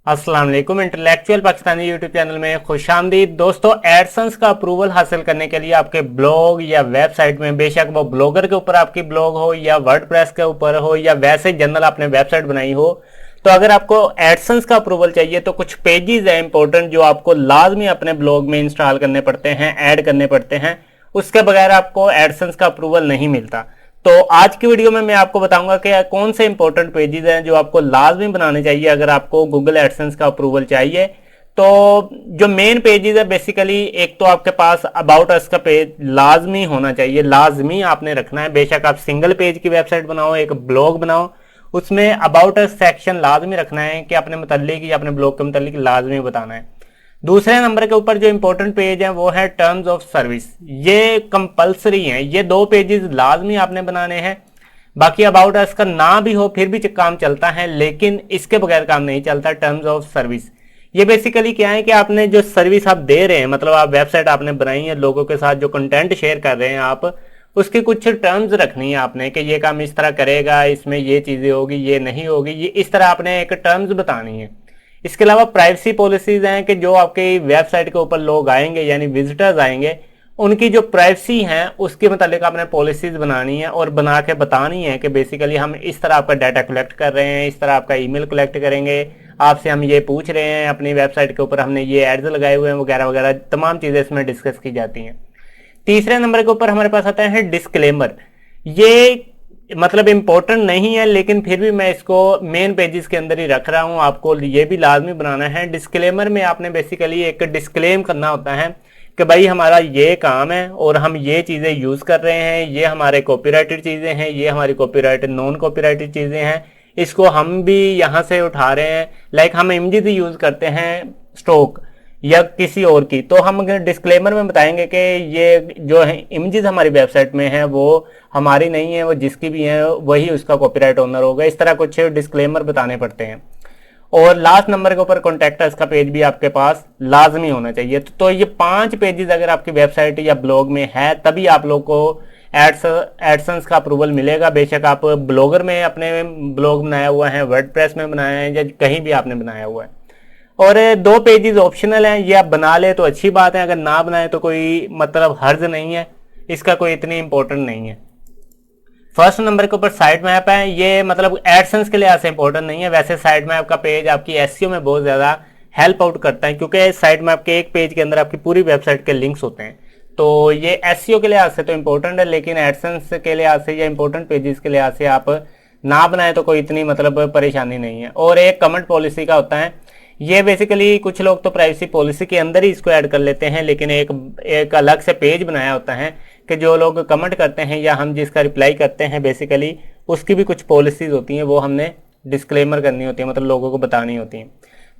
अस्सलाम वालेकुम। Intellectual Pakistani YouTube channel में खुशामदीद। दोस्तों, एडसेंस का अप्रूवल हासिल करने के लिए आपके ब्लॉग या वेबसाइट में, बेशक वो ब्लॉगर के ऊपर आपकी ब्लॉग हो या वर्डप्रेस के ऊपर हो या वैसे जनरल आपने वेबसाइट बनाई हो, तो अगर आपको एडसेंस का अप्रूवल चाहिए तो कुछ पेजेस है इंपॉर्टेंट जो आपको लाजमी अपने ब्लॉग में इंस्टॉल करने पड़ते हैं, ऐड करने पड़ते हैं। उसके बगैर आपको एडसेंस का अप्रूवल नहीं मिलता। तो आज की वीडियो में मैं आपको बताऊंगा कि कौन से इंपॉर्टेंट पेजेस हैं जो आपको लाजमी बनाने चाहिए अगर आपको गूगल एडसेंस का अप्रूवल चाहिए। तो जो मेन पेजेस है बेसिकली, एक तो आपके पास अबाउट अस का पेज लाजमी होना चाहिए, लाजमी आपने रखना है। बेशक आप सिंगल पेज की वेबसाइट बनाओ, एक ब्लॉग बनाओ, उसमें अबाउट अस सेक्शन लाजमी रखना है कि अपने मुतालिक या अपने ब्लॉग के मुतालिक लाजमी बताना है। दूसरे नंबर के ऊपर जो इंपॉर्टेंट पेज है वो है टर्म्स ऑफ सर्विस। ये कंपलसरी है, ये दो पेजेस लाजमी आपने बनाने हैं। बाकी अबाउट अस का ना भी हो फिर भी काम चलता है, लेकिन इसके बगैर काम नहीं चलता। टर्म्स ऑफ सर्विस ये बेसिकली क्या है कि आपने जो सर्विस आप दे रहे हैं, मतलब आप वेबसाइट आपने बनाई है, लोगों के साथ जो कंटेंट शेयर कर रहे हैं आप, उसकी कुछ टर्म्स रखनी है आपने कि ये काम इस तरह करेगा, इसमें ये चीजें होगी, ये नहीं होगी, ये इस तरह आपने एक टर्म्स बतानी है। इसके अलावा प्राइवेसी पॉलिसीज हैं कि जो आपके वेबसाइट के ऊपर लोग आएंगे यानी विजिटर्स आएंगे, उनकी जो प्राइवेसी है उसके मतलब आपने पॉलिसीज बनानी है और बना के बतानी है कि बेसिकली हम इस तरह आपका डाटा कलेक्ट कर रहे हैं, इस तरह आपका ईमेल कलेक्ट करेंगे, आपसे हम ये पूछ रहे हैं, अपनी वेबसाइट के ऊपर हमने ये एड्स लगाए हुए हैं, वगैरह वगैरह तमाम चीजें इसमें डिस्कस की जाती हैं। तीसरे नंबर के ऊपर हमारे पास आता है डिस्क्लेमर। ये मतलब इंपॉर्टेंट नहीं है, लेकिन फिर भी मैं इसको मेन पेजेस के अंदर ही रख रहा हूं। आपको ये भी लाजमी बनाना है। डिस्क्लेमर में आपने बेसिकली एक डिस्क्लेम करना होता है कि भाई हमारा ये काम है और हम ये चीजें यूज कर रहे हैं, ये हमारे कॉपीराइटेड चीजें हैं, ये हमारी कॉपीराइटेड नॉन कॉपीराइटेड चीजें हैं, इसको हम भी यहाँ से उठा रहे हैं। लाइक हम इमेजेस यूज करते हैं स्टॉक या किसी और की, तो हम डिस्क्लेमर में बताएंगे कि ये जो है इमेजेस हमारी वेबसाइट में है वो हमारी नहीं है, वो जिसकी भी है वही उसका कॉपीराइट ओनर होगा। इस तरह कुछ डिस्क्लेमर बताने पड़ते हैं। और लास्ट नंबर के ऊपर कॉन्टैक्ट अस का पेज भी आपके पास लाजमी होना चाहिए। तो ये 5 पेजेस अगर आपकी वेबसाइट या ब्लॉग में है तभी आप लोग को एडसेंस का अप्रूवल मिलेगा। बेशक आप ब्लॉगर में अपने ब्लॉग बनाया हुआ है, वर्डप्रेस में बनाया है या कहीं भी आपने बनाया हुआ है। और 2 पेजेस ऑप्शनल हैं, ये आप बना ले तो अच्छी बात है, अगर ना बनाए तो कोई मतलब हर्ज नहीं है, इसका कोई इतनी इंपॉर्टेंट नहीं है। फर्स्ट नंबर के ऊपर साइट मैप है। ये मतलब एडसेंस के लिए ऐसे इंपॉर्टेंट नहीं है, वैसे साइट मैप का पेज आपकी एसईओ में बहुत ज्यादा हेल्प आउट करता है, क्योंकि साइट मैप के एक पेज के अंदर आपकी पूरी वेबसाइट के लिंक्स होते हैं। तो ये एसईओ के लिहाज से तो इंपॉर्टेंट है, लेकिन एडसेंस के लिहाज से या इंपॉर्टेंट पेजेस के लिहाज से आप ना बनाए तो कोई इतनी मतलब परेशानी नहीं है। और एक कमेंट पॉलिसी का होता है, ये बेसिकली कुछ लोग तो प्राइवेसी पॉलिसी के अंदर ही इसको ऐड कर लेते हैं, लेकिन एक अलग से पेज बनाया होता है कि जो लोग कमेंट करते हैं या हम जिसका रिप्लाई करते हैं बेसिकली उसकी भी कुछ पॉलिसीज होती हैं, वो हमने डिस्क्लेमर करनी होती है, मतलब लोगों को बतानी होती हैं।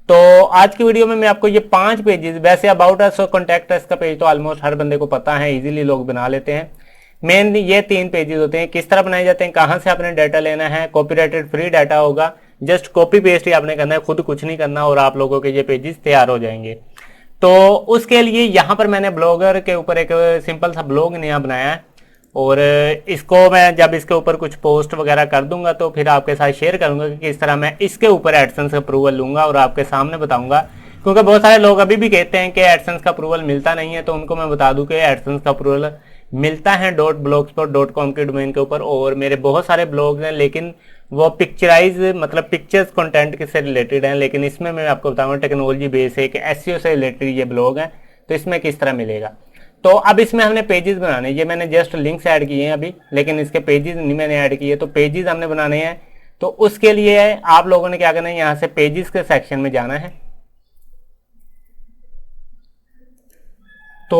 तो आज की वीडियो में मैं आपको ये 5 पेजेस, वैसे अबाउट अस और कॉन्टैक्ट अस का पेज तो ऑलमोस्ट हर बंदे को पता है, इजीली लोग बना लेते हैं। मेन ये 3 पेजेस होते हैं, किस तरह बनाए जाते हैं, कहाँ से आपने डाटा लेना है, कॉपीराइटेड फ्री डाटा होगा, जस्ट कॉपी पेस्ट ही आपने करना है, खुद कुछ नहीं करना और आप लोगों के ये पेजेस तैयार हो जाएंगे। तो उसके लिए यहाँ पर मैंने ब्लॉगर के ऊपर एक सिंपल सा ब्लॉग नया बनाया है और इसको मैं जब इसके ऊपर कुछ पोस्ट वगैरह कर दूंगा तो फिर आपके साथ शेयर करूंगा कि किस तरह मैं इसके ऊपर एडसेंस अप्रूवल लूंगा और आपके सामने बताऊंगा। क्योंकि बहुत सारे लोग अभी भी कहते हैं कि एडसेंस का अप्रूवल मिलता नहीं है, तो उनको मैं बता दूं कि एडसेंस का अप्रूवल मिलता है .blogspot.com के डोमेन के ऊपर। और मेरे बहुत सारे ब्लॉग्स हैं, लेकिन वो पिक्चराइज मतलब पिक्चर्स कंटेंट से रिलेटेड हैं, लेकिन इसमें मैं आपको बताऊंगा टेक्नोलॉजी बेस है कि एसईओ से रिलेटेड ये ब्लॉग है, तो इसमें किस तरह मिलेगा। तो अब इसमें हमने पेजेस बनाने, ये मैंने जस्ट लिंक्स ऐड किए हैं अभी, लेकिन इसके पेजेस नहीं मैंने ऐड किए। तो पेजेस हमने बनाने हैं, तो उसके लिए आप लोगों ने क्या करना है, यहाँ से पेजेस के सेक्शन में जाना है। तो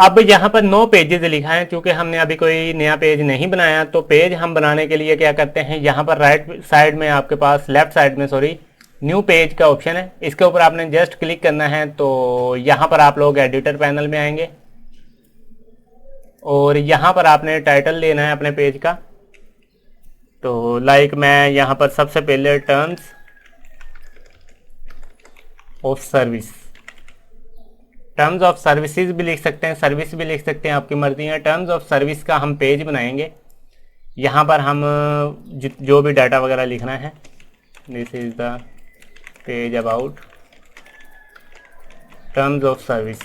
अब यहाँ पर 9 पेजेस लिखा है, क्योंकि हमने अभी कोई नया पेज नहीं बनाया। तो पेज हम बनाने के लिए क्या करते हैं, यहाँ पर राइट साइड में आपके पास, लेफ्ट साइड में सॉरी, न्यू पेज का ऑप्शन है, इसके ऊपर आपने जस्ट क्लिक करना है। तो यहाँ पर आप लोग एडिटर पैनल में आएंगे और यहाँ पर आपने टाइटल लेना है अपने पेज का। तो लाइक मैं यहाँ पर सबसे पहले terms of service, terms of services भी लिख सकते हैं, सर्विस भी लिख सकते हैं, आपकी मर्जी है। टर्म्स ऑफ सर्विस का हम पेज बनाएंगे। यहाँ पर हम जो भी डाटा वगैरह लिखना है, this is the page about terms of service.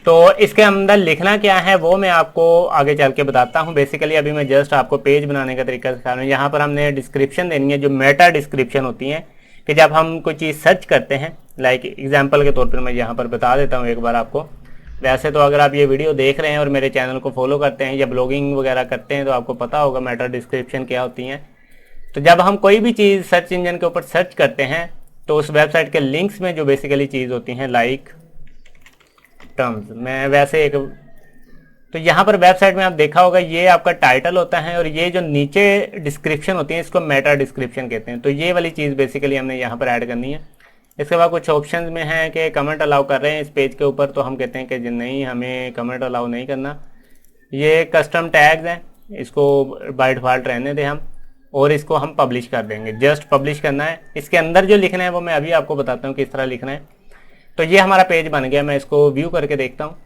तो इसके अंदर लिखना क्या है वो मैं आपको आगे चल के बताता हूँ। बेसिकली अभी मैं जस्ट आपको पेज बनाने का तरीका सिखा रहा हूँ। यहाँ पर हमने डिस्क्रिप्शन देनी है, जो मेटा डिस्क्रिप्शन होती है कि जब हम कोई चीज़ सर्च करते हैं, लाइक एग्जांपल के तौर पर मैं यहाँ पर बता देता हूँ एक बार आपको। वैसे तो अगर आप ये वीडियो देख रहे हैं और मेरे चैनल को फॉलो करते हैं या ब्लॉगिंग वगैरह करते हैं तो आपको पता होगा मेटा डिस्क्रिप्शन क्या होती हैं। तो जब हम कोई भी चीज़ सर्च इंजन के ऊपर सर्च करते हैं तो उस वेबसाइट के लिंक्स में जो बेसिकली चीज़ होती हैं लाइक टर्म्स, मैं वैसे एक, तो यहाँ पर वेबसाइट में आप देखा होगा ये आपका टाइटल होता है और ये जो नीचे डिस्क्रिप्शन होती है इसको मेटा डिस्क्रिप्शन कहते हैं। तो ये वाली चीज़ बेसिकली हमने यहाँ पर ऐड करनी है। इसके बाद कुछ ऑप्शंस में है कि कमेंट अलाउ कर रहे हैं इस पेज के ऊपर, तो हम कहते हैं कि नहीं, हमें कमेंट अलाउ नहीं करना। ये कस्टम टैग्स हैं, इसको बाय डिफ़ॉल्ट रहने दें हम, और इसको हम पब्लिश कर देंगे। जस्ट पब्लिश करना है। इसके अंदर जो लिखना है वो मैं अभी आपको बताता हूँ किस तरह लिखना है। तो ये हमारा पेज बन गया, मैं इसको व्यू करके देखता हूँ।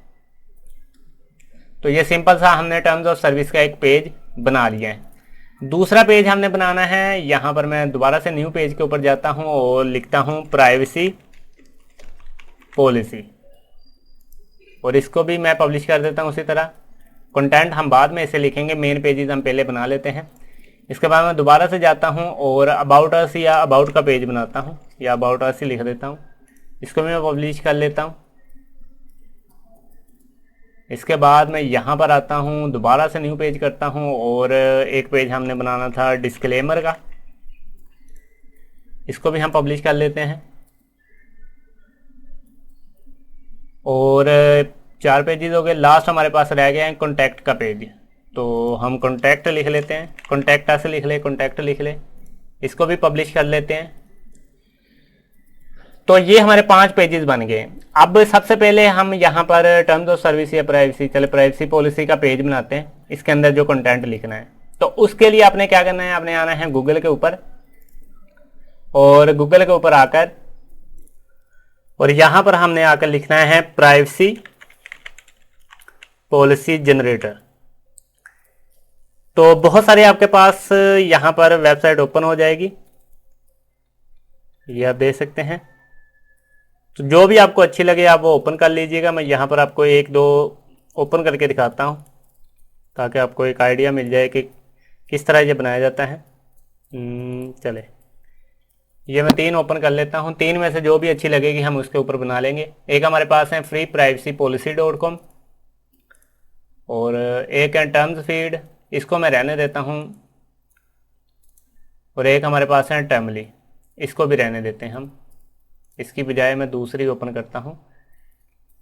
तो ये सिंपल सा हमने टर्म्स ऑफ सर्विस का एक पेज बना लिया है। दूसरा पेज हमने बनाना है, यहाँ पर मैं दोबारा से न्यू पेज के ऊपर जाता हूँ और लिखता हूँ प्राइवेसी पॉलिसी, और इसको भी मैं पब्लिश कर देता हूँ उसी तरह। कंटेंट हम बाद में इसे लिखेंगे, मेन पेजेस हम पहले बना लेते हैं। इसके बाद मैं दोबारा से जाता हूँ और अबाउट अस या अबाउट का पेज बनाता हूँ, या अबाउट अस ही लिख देता हूँ। इसको भी मैं पब्लिश कर लेता हूँ। इसके बाद मैं यहाँ पर आता हूँ, दोबारा से न्यू पेज करता हूँ और एक पेज हमने बनाना था डिस्क्लेमर का, इसको भी हम पब्लिश कर लेते हैं। और 4 पेजेस हो गए। लास्ट हमारे पास रह गया है कॉन्टैक्ट का पेज, तो हम कॉन्टैक्ट लिख लेते हैं, कॉन्टैक्ट ऐसे लिख ले, कॉन्टैक्ट लिख ले, इसको भी पब्लिश कर लेते हैं। तो ये हमारे 5 पेजेस बन गए। अब सबसे पहले हम यहाँ पर टर्म्स ऑफ सर्विस या प्राइवेसी, चले प्राइवेसी पॉलिसी का पेज बनाते हैं। इसके अंदर जो कंटेंट लिखना है, तो उसके लिए आपने क्या करना है, आपने आना है गूगल के ऊपर, और गूगल के ऊपर आकर और यहाँ पर हमने आकर लिखना है प्राइवेसी पॉलिसी जनरेटर। तो बहुत सारे आपके पास यहाँ पर वेबसाइट ओपन हो जाएगी, ये आप देख सकते हैं। तो जो भी आपको अच्छी लगे आप वो ओपन कर लीजिएगा। मैं यहाँ पर आपको 1-2 ओपन करके दिखाता हूँ ताकि आपको एक आइडिया मिल जाए कि किस तरह ये बनाया जाता है। चले, ये मैं 3 ओपन कर लेता हूँ। 3 में से जो भी अच्छी लगेगी हम उसके ऊपर बना लेंगे। एक हमारे पास है freeprivacypolicy.com और एक है टर्म्स फीड, इसको मैं रहने देता हूँ, और एक हमारे पास है टर्मली, इसको भी रहने देते हैं हम। इसकी बजाय मैं दूसरी ओपन करता हूँ,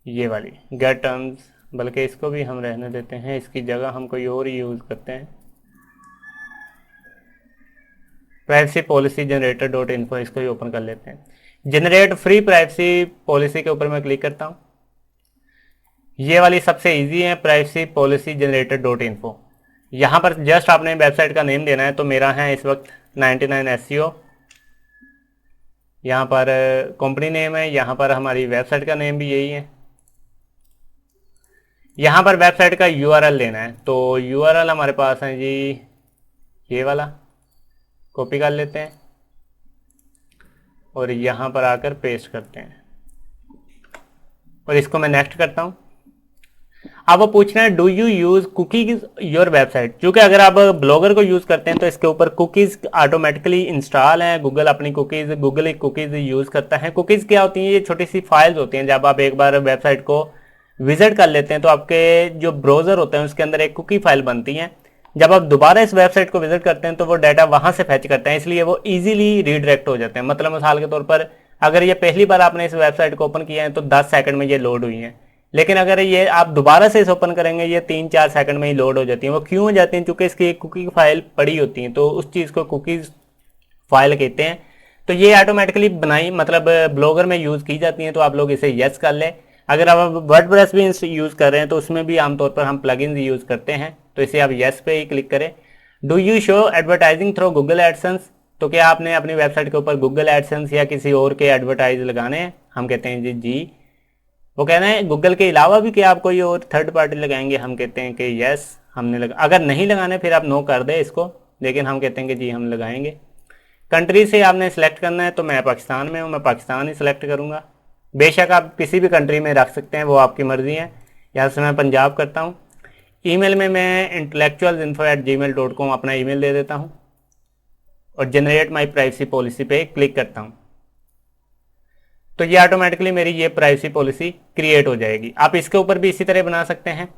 ये वाली गेट टर्म्स, बल्कि इसको भी हम रहने देते हैं, इसकी जगह हम कोई और ही यूज़ करते हैं। Privacy policy generator dot info, इसको भी ओपन कर लेते हैं। जनरेट फ्री प्राइवेसी पॉलिसी के ऊपर मैं क्लिक करता हूँ। ये वाली सबसे इजी है, privacy policy generator dot info. यहाँ पर जस्ट आपने वेबसाइट का नेम देना है। तो मेरा है इस वक्त 99 SEO, यहाँ पर कंपनी नेम है, यहाँ पर हमारी वेबसाइट का नेम भी यही है। यहाँ पर वेबसाइट का URL लेना है, तो URL हमारे पास है जी ये वाला, कॉपी कर लेते हैं और यहाँ पर आकर पेस्ट करते हैं, और इसको मैं नेक्स्ट करता हूँ। अब वो पूछना है do you use cookies your website, क्योंकि अगर आप ब्लॉगर को यूज करते हैं तो इसके ऊपर कुकीज ऑटोमेटिकली इंस्टॉल है। गूगल अपनी कुकीज, गूगल एक कुकीज यूज करता है। कुकीज क्या होती हैं, ये छोटी सी फाइल्स होती हैं। जब आप एक बार वेबसाइट को विजिट कर लेते हैं तो आपके जो ब्राउजर होते हैं उसके अंदर एक कुकी फाइल बनती है। जब आप दोबारा इस वेबसाइट को विजिट करते हैं तो वो डाटा वहां से फैच करते हैं, इसलिए वो इजीली रीडायरेक्ट हो जाते हैं। मतलब मिसाल के तौर पर अगर ये पहली बार आपने इस वेबसाइट को ओपन किया है तो 10 सेकंड में ये लोड हुई है, लेकिन अगर ये आप दोबारा से इसे ओपन करेंगे ये 3-4 सेकंड में ही लोड हो जाती है। वो क्यों हो जाती हैं, क्योंकि इसकी एक कुकी फाइल पड़ी होती है, तो उस चीज़ को कुकीज फाइल कहते हैं। तो ये ऑटोमेटिकली बनाई, मतलब ब्लॉगर में यूज़ की जाती हैं, तो आप लोग इसे यस कर लें। अगर आप वर्डप्रेस भी यूज़ कर रहे हैं तो उसमें भी आमतौर पर हम प्लगइन्स यूज़ करते हैं, तो इसे आप यस पे ही क्लिक करें। Do you show advertising through Google AdSense, तो क्या आपने अपनी वेबसाइट के ऊपर गूगल एडसेंस या किसी और के एडवर्टाइज लगाने हैं? हम कहते हैं जी। वो कह रहे हैं गूगल के अलावा भी क्या आप कोई और थर्ड पार्टी लगाएंगे? हम कहते हैं कि यस हमने लगा। अगर नहीं लगाने फिर आप नो कर दें इसको, लेकिन हम कहते हैं कि जी हम लगाएंगे। कंट्री से आपने सेलेक्ट करना है, तो मैं पाकिस्तान में हूँ, मैं पाकिस्तान ही सिलेक्ट करूँगा। बेशक आप किसी भी कंट्री में रख सकते हैं, वो आपकी मर्ज़ी है। यहाँ से मैं पंजाब करता हूँ। ईमेल में मैं intellectualsinfo@gmail.com अपना ईमेल दे देता हूँ और जनरेट माई प्राइवेसी पॉलिसी पे क्लिक करता हूँ। तो ये ऑटोमेटिकली मेरी ये प्राइवेसी पॉलिसी क्रिएट हो जाएगी। आप इसके ऊपर भी इसी तरह बना सकते हैं।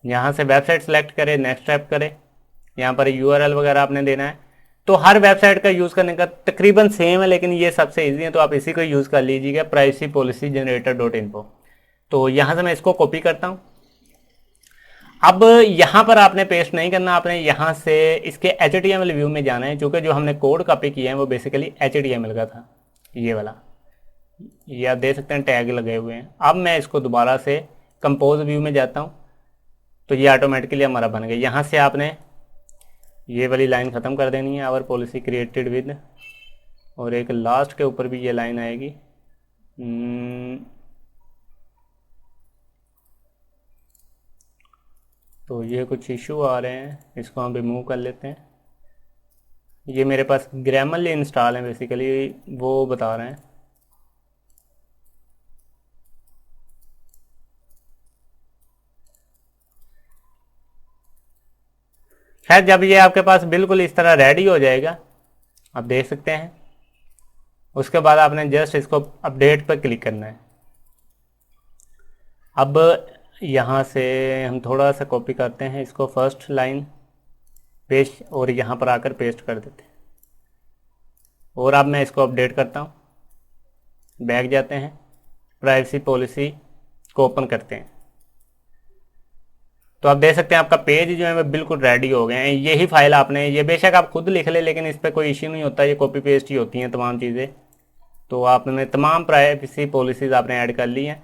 यहाँ से वेबसाइट सेलेक्ट करें, नेक्स्ट टैप करें, यहाँ पर URL वगैरह आपने देना है। तो हर वेबसाइट का यूज़ करने का तकरीबन सेम है, लेकिन ये सबसे ईजी है, तो आप इसी को यूज़ कर लीजिएगा, प्राइवेसी पॉलिसी जनरेटर .info। तो यहाँ से मैं इसको कॉपी करता हूँ। अब यहाँ पर आपने पेस्ट नहीं करना, आपने यहाँ से इसके HTML व्यू में जाना है, क्योंकि जो हमने कोड कॉपी किया है वो बेसिकली HTML का था, ये वाला। ये आप देख सकते हैं टैग लगे हुए हैं। अब मैं इसको दोबारा से कंपोज व्यू में जाता हूँ, तो ये ऑटोमेटिकली हमारा बन गया। यहाँ से आपने ये वाली लाइन ख़त्म कर देनी है, आवर पॉलिसी क्रिएटेड विद, और एक लास्ट के ऊपर भी ये लाइन आएगी। तो ये कुछ इशू आ रहे हैं, इसको हम रिमूव कर लेते हैं। ये मेरे पास ग्रामरली इंस्टॉल है बेसिकली, वो बता रहे हैं। खैर, जब ये आपके पास बिल्कुल इस तरह रेडी हो जाएगा, आप देख सकते हैं, उसके बाद आपने जस्ट इसको अपडेट पर क्लिक करना है। अब यहाँ से हम थोड़ा सा कॉपी करते हैं इसको, फर्स्ट लाइन पेस्ट, और यहाँ पर आकर पेस्ट कर देते हैं। और अब मैं इसको अपडेट करता हूँ, बैक जाते हैं, प्राइवेसी पॉलिसी को ओपन करते हैं। तो आप देख सकते हैं आपका पेज जो है वो बिल्कुल रेडी हो गए हैं। यही फाइल आपने, ये बेशक आप खुद लिख ले, लेकिन इस पर कोई इश्यू नहीं होता, ये कॉपी पेस्ट ही होती हैं तमाम चीज़ें। तो आपने तमाम प्राइवेसी पॉलिसीज़ आपने ऐड कर ली हैं।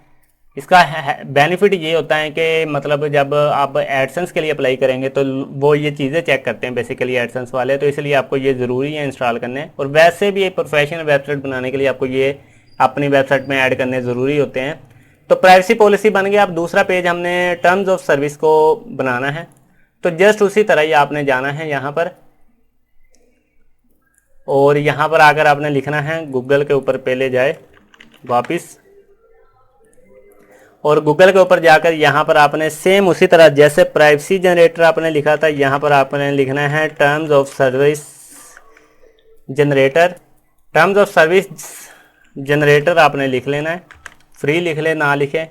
इसका बेनिफिट ये होता है कि मतलब जब आप एडसेंस के लिए अप्लाई करेंगे तो वो ये चीज़ें चेक करते हैं बेसिकली एडसेंस वाले, तो इसलिए आपको ये ज़रूरी है इंस्टॉल करने। और वैसे भी एक प्रोफेशनल वेबसाइट बनाने के लिए आपको ये अपनी वेबसाइट में ऐड करने ज़रूरी होते हैं। तो प्राइवेसी पॉलिसी बन गया। अब दूसरा पेज हमने टर्म्स ऑफ सर्विस को बनाना है, तो जस्ट उसी तरह ही आपने जाना है यहाँ पर, और यहाँ पर आकर आपने लिखना है, गूगल के ऊपर पहले जाए वापस, और गूगल के ऊपर जाकर यहाँ पर आपने सेम उसी तरह जैसे प्राइवेसी जनरेटर आपने लिखा था, यहाँ पर आपने लिखना है terms of service generator. Terms of service generator आपने लिख लेना है, फ्री लिख ले, ना लिखे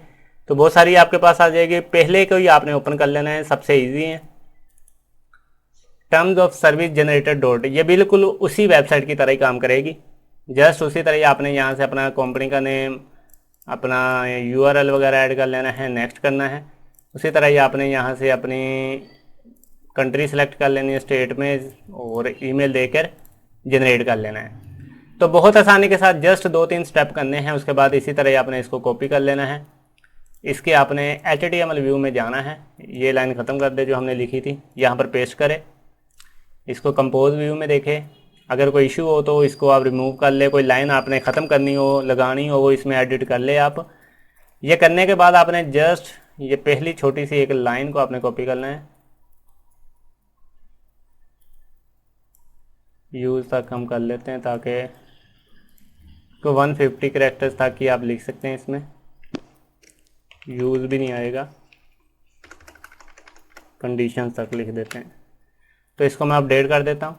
तो बहुत सारी आपके पास आ जाएगी। पहले को ही आपने ओपन कर लेना है, सबसे इजी है। Terms of service generator dot, ये बिल्कुल उसी वेबसाइट की तरह ही काम करेगी, जस्ट उसी तरह ही आपने यहाँ से अपना कंपनी का नेम, अपना URL वगैरह ऐड कर लेना है, नेक्स्ट करना है। उसी तरह ही आपने यहाँ से अपनी कंट्री सेलेक्ट कर लेनी है, स्टेट में, और ईमेल देकर जनरेट कर लेना है। तो बहुत आसानी के साथ जस्ट 2-3 स्टेप करने हैं। उसके बाद इसी तरह आपने इसको कॉपी कर लेना है, इसके आपने HTML व्यू में जाना है, ये लाइन ख़त्म कर दे जो हमने लिखी थी, यहाँ पर पेस्ट करें, इसको कंपोज व्यू में देखें। अगर कोई इशू हो तो इसको आप रिमूव कर ले, कोई लाइन आपने ख़त्म करनी हो, लगानी हो, वो इसमें एडिट कर ले आप। ये करने के बाद आपने जस्ट ये पहली छोटी सी एक लाइन को आपने कॉपी करना है, यूज़ तक हम कर लेते हैं ताकि तो 150 कैरेक्टर्स ताकि आप लिख सकते हैं, इसमें यूज़ भी नहीं आएगा, कंडीशन तक लिख देते हैं। तो इसको मैं अपडेट कर देता हूँ।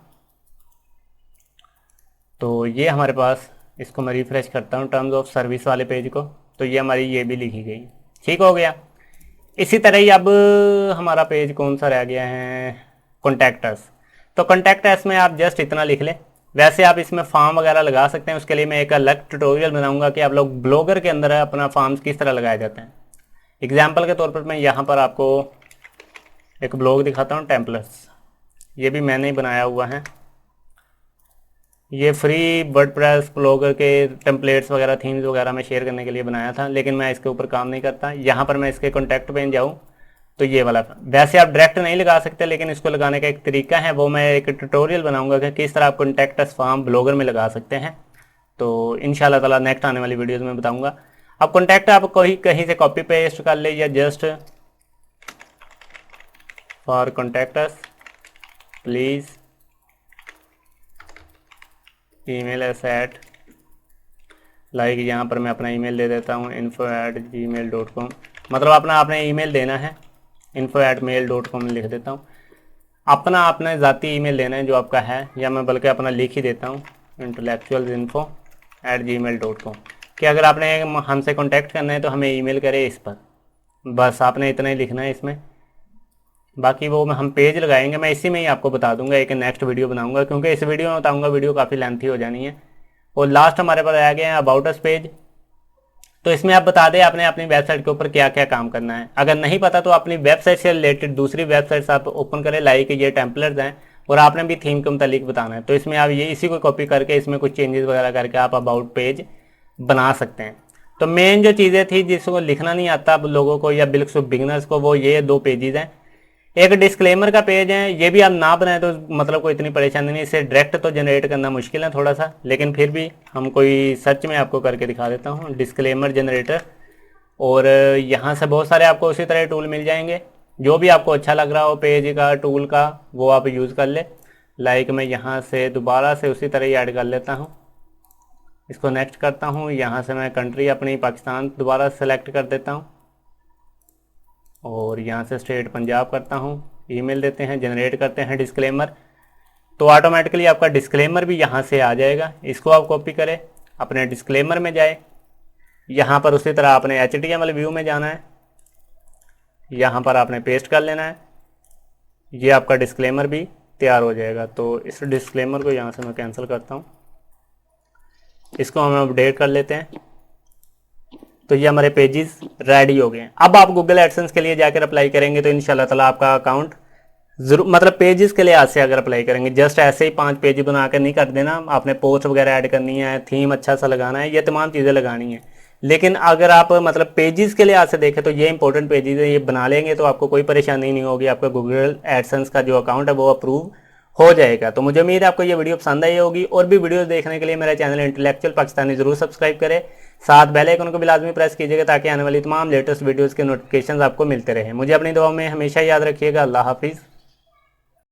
तो ये हमारे पास, इसको मैं रिफ्रेश करता हूँ टर्म्स ऑफ सर्विस वाले पेज को, तो ये हमारी ये भी लिखी गई, ठीक हो गया। इसी तरह ही अब हमारा पेज कौन सा रह गया है, कॉन्टैक्ट अस। तो कॉन्टैक्ट अस में आप जस्ट इतना लिख लें। वैसे आप इसमें फॉर्म वगैरह लगा सकते हैं, उसके लिए मैं एक अलग ट्यूटोरियल बनाऊंगा कि आप लोग ब्लॉगर के अंदर अपना फॉर्म्स किस तरह लगाए जाते हैं। एग्जाम्पल के तौर पर मैं यहाँ पर आपको एक ब्लॉग दिखाता हूँ, टेम्पलेट्स, ये भी मैंने ही बनाया हुआ है। ये फ्री वर्डप्रेस ब्लॉगर के टेम्पलेट्स वगैरह, थीम्स वगैरह मैं शेयर करने के लिए बनाया था, लेकिन मैं इसके ऊपर काम नहीं करता। यहाँ पर मैं इसके कॉन्टैक्ट पे जाऊँ तो ये वाला, वैसे आप डायरेक्ट नहीं लगा सकते, लेकिन इसको लगाने का एक तरीका है, वो मैं एक ट्यूटोरियल बनाऊंगा कि किस तरह आप कॉन्टैक्ट अस फॉर्म ब्लॉगर में लगा सकते हैं। तो इंशाल्लाह ताला नेक्स्ट आने वाली वीडियोज़ में बताऊँगा। अब कॉन्टैक्ट आप कहीं से कॉपी पेस्ट कर ले, या just for contact us please, email at like यहाँ पर मैं अपना ईमेल दे देता हूँ info@gmail.com। मतलब अपना आपने ईमेल देना है, info@mail.com लिख देता हूँ। अपना आपने ज़ाती ईमेल देना है जो आपका है, या मैं बल्कि अपना लिख ही देता हूँ intellectualsinfo@gmail.com कि अगर आपने हमसे कांटेक्ट करना है तो हमें ईमेल करें इस पर। बस आपने इतना ही लिखना है इसमें। बाकी वो हम पेज लगाएंगे, मैं इसी में ही आपको बता दूंगा, एक नेक्स्ट वीडियो बनाऊंगा, क्योंकि इस वीडियो में बताऊंगा वीडियो काफ़ी लेंथी हो जानी है। और लास्ट हमारे पास आ गया है अबाउट अस पेज। तो इसमें आप बता दें आपने अपनी वेबसाइट के ऊपर क्या क्या काम करना है। अगर नहीं पता तो अपनी वेबसाइट से रिलेटेड दूसरी वेबसाइट्स आप ओपन करें, लाइक ये टेम्पलेट्स हैं, और आपने भी थीम के मुतालिक बताना है। तो इसमें आप ये इसी को कॉपी करके इसमें कुछ चेंजेस वगैरह करके आप अबाउट पेज बना सकते हैं। तो मेन जो चीज़ें थी जिसको लिखना नहीं आता अब लोगों को या बिल्कुल बिगनर्स को, वो ये 2 पेजेस हैं। एक डिस्क्लेमर का पेज है, ये भी आप ना बनाए तो मतलब कोई इतनी परेशानी नहीं, इसे डायरेक्ट तो जनरेट करना मुश्किल है थोड़ा सा, लेकिन फिर भी हम कोई सर्च में आपको करके दिखा देता हूँ डिस्क्लेमर जनरेटर। और यहाँ से बहुत सारे आपको उसी तरह टूल मिल जाएंगे, जो भी आपको अच्छा लग रहा हो पेज का टूल का वो आप यूज़ कर ले। लाइक मैं यहाँ से दोबारा से उसी तरह ही ऐड कर लेता हूँ, इसको नेक्स्ट करता हूँ। यहाँ से मैं कंट्री अपनी पाकिस्तान दोबारा सेलेक्ट कर देता हूँ, और यहाँ से स्टेट पंजाब करता हूँ। ईमेल देते हैं, जनरेट करते हैं डिस्क्लेमर, तो ऑटोमेटिकली आपका डिस्क्लेमर भी यहाँ से आ जाएगा। इसको आप कॉपी करें, अपने डिस्क्लेमर में जाए, यहाँ पर उसी तरह आपने HTML व्यू में जाना है, यहाँ पर आपने पेस्ट कर लेना है, ये आपका डिस्क्लेमर भी तैयार हो जाएगा। तो इस डिस्क्लेमर को यहाँ से मैं कैंसिल करता हूँ, इसको हम अपडेट कर लेते हैं। तो ये हमारे पेजेस रेडी हो गए हैं। अब आप गूगल एडसेंस के लिए जाकर अप्लाई करेंगे तो इंशाल्लाह ताला आपका अकाउंट जरूर, मतलब पेजेस के लिए आज से अगर अप्लाई करेंगे, जस्ट ऐसे ही 5 पेज बना कर नहीं कर देना, आपने पोस्ट वगैरह ऐड करनी है, थीम अच्छा सा लगाना है, ये तमाम चीज़ें लगानी है। लेकिन अगर आप मतलब पेजेस के लिए आज से देखें तो ये इंपॉर्टेंट पेजेस है, ये बना लेंगे तो आपको कोई परेशानी नहीं होगी, आपका गूगल एडसेंस का जो अकाउंट है वो अप्रूव हो जाएगा। तो मुझे उम्मीद है आपको ये वीडियो पसंद आई होगी, और भी वीडियोस देखने के लिए मेरा चैनल इंटेलेक्चुअल पाकिस्तानी जरूर सब्सक्राइब करें, साथ बेल आइकन को भी लाजमी प्रेस कीजिएगा ताकि आने वाली तमाम लेटेस्ट वीडियोस के नोटिफिकेशंस आपको मिलते रहें। मुझे अपनी दुआ में हमेशा याद रखिएगा। अल्लाह हाफिज़।